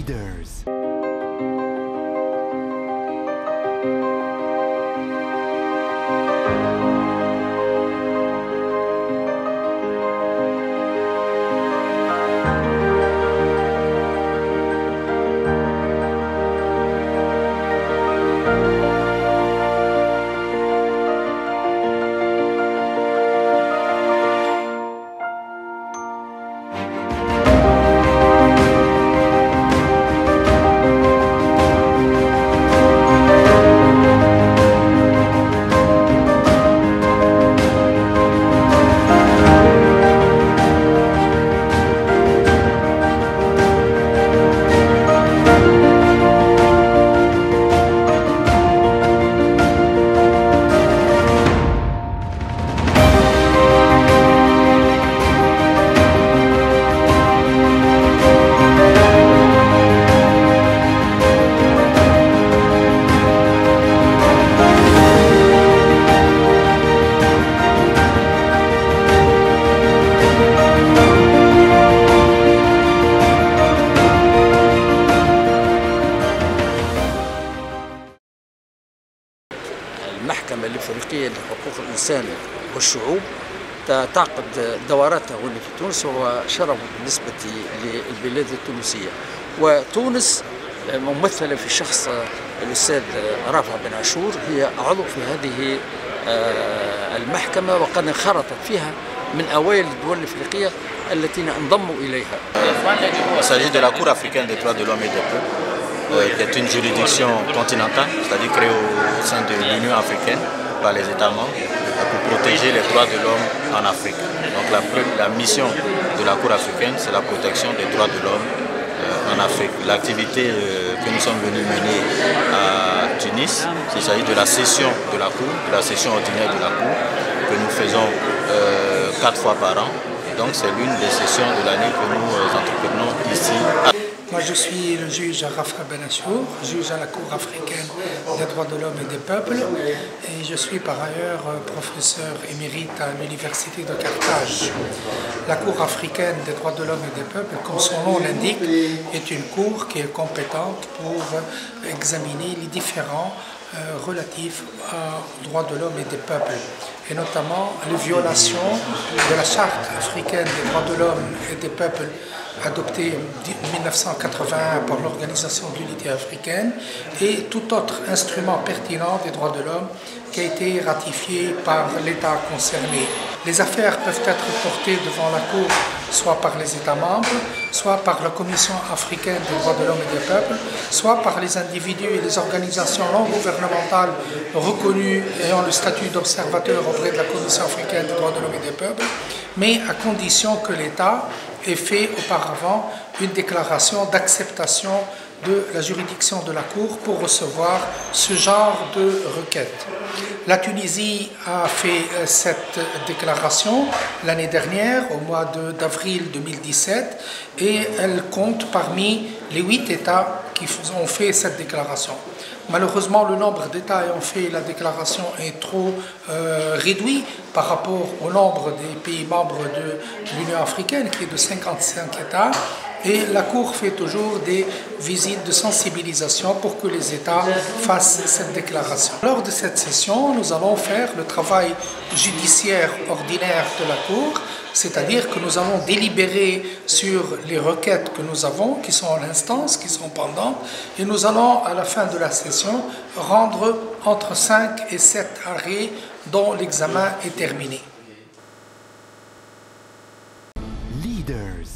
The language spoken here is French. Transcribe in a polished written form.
Leaders. المحكمة الإفريقية لحقوق الإنسان والشعوب تعقد دوراتها هنا في تونس، وهو شرف بالنسبة للبلاد التونسية. وتونس ممثلة في شخص الأستاذ رافع بن عاشور، هي عضو في هذه المحكمة، وقد انخرطت فيها من أوائل الدول الإفريقية التي انضموا إليها. Il s'agit de la Cour africaine des droits de l'homme et des peuples, qui est une juridiction continentale, c'est-à-dire créée au sein de l'Union africaine par les États membres pour protéger les droits de l'homme en Afrique. Donc la mission de la Cour africaine, c'est la protection des droits de l'homme en Afrique. L'activité que nous sommes venus mener à Tunis, il s'agit de la session de la Cour, de la session ordinaire de la Cour, que nous faisons 4 fois par an. Et donc c'est l'une des sessions de l'année que nous entreprenons ici. Moi, je suis le juge Rafah Ben Achour, juge à la Cour africaine des droits de l'homme et des peuples, et je suis par ailleurs professeur émérite à l'université de Carthage. La Cour africaine des droits de l'homme et des peuples, comme son nom l'indique, est une cour qui est compétente pour examiner les différents relatifs aux droits de l'homme et des peuples, et notamment les violations de la Charte africaine des droits de l'homme et des peuples adoptée en 1981 par l'Organisation de l'Unité africaine, et tout autre instrument pertinent des droits de l'homme qui a été ratifié par l'État concerné. Les affaires peuvent être portées devant la Cour soit par les États membres, soit par la Commission africaine des droits de l'homme et des peuples, soit par les individus et les organisations non gouvernementales reconnues ayant le statut d'observateur auprès de la Commission africaine des droits de l'homme et des peuples, mais à condition que l'État ait fait auparavant une déclaration d'acceptation de la juridiction de la Cour pour recevoir ce genre de requête. La Tunisie a fait cette déclaration l'année dernière, au mois d'avril 2017, et elle compte parmi les 8 États qui ont fait cette déclaration. Malheureusement, le nombre d'États ayant fait la déclaration est trop réduit par rapport au nombre des pays membres de l'Union africaine, qui est de 55 États. Et la Cour fait toujours des visites de sensibilisation pour que les États fassent cette déclaration. Lors de cette session, nous allons faire le travail judiciaire ordinaire de la Cour, c'est-à-dire que nous allons délibérer sur les requêtes que nous avons, qui sont en instance, qui sont pendantes, et nous allons, à la fin de la session, rendre entre 5 et 7 arrêts dont l'examen est terminé. Leaders.